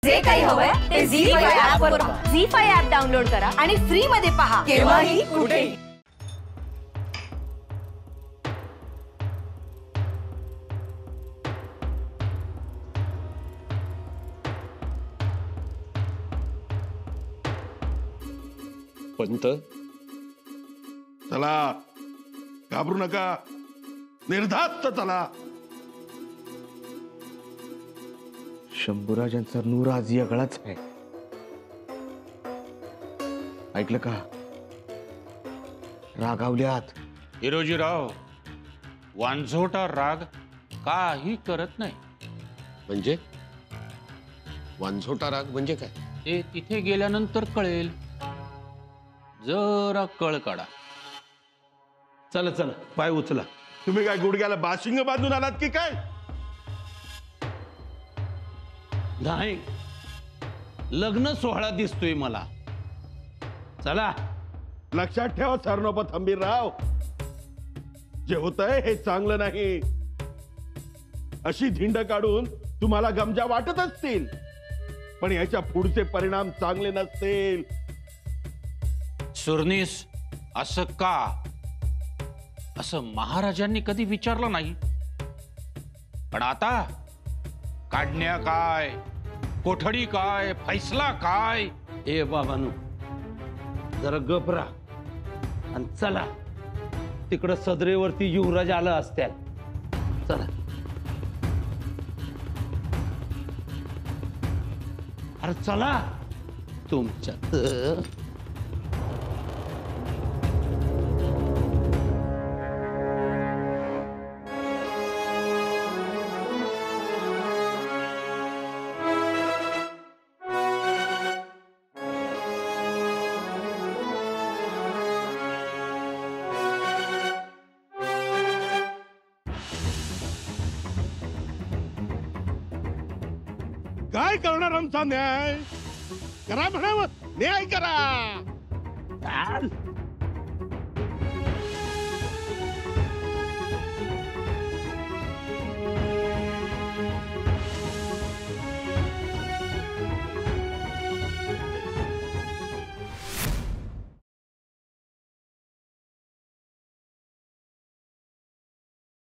जे काही हवंय ते झी5 ऍप वर पहा. झी5 ऍप डाउनलोड करा आणि फ्री मध्ये पहा केव्हाही कुठेही. पंत, चला, घाबरू नका, निर्धास्त चला. शंभूराजांचा नूर आज वेगळाच आहे. ऐकलं का? रागावल्यात. हिरोजीराव, वांझोटा राग काही करत नाही. म्हणजे वांझोटा राग म्हणजे काय? ते तिथे गेल्यानंतर कळेल. जरा कळ काढा. चला चला, पाय उचला. तुम्ही काय गुडघ्याला बाशिंग बांधून आलात की काय? नाही, लग्न सोहळा दिसतोय मला. चला. लक्षात ठेवा सरनोबत हंबीरराव, जे होतंय हे चांगलं नाही. अशी धिंड काढून तुम्हाला गमजा वाटत असतील, पण याच्या पुढचे परिणाम चांगले नसतील. सुरनीस, असं का? असं महाराजांनी कधी विचारलं नाही. पण आता काढण्या काय, कोठडी काय, फैसला काय? ए बाबांनो, जरा गप राहा आणि चला. तिकडं सदरेवरती युवराज आलं असत्याल. चला. अरे चला तुमच्या. काय करणार आमचा न्याय? करा म्हणावं, न्याय करा.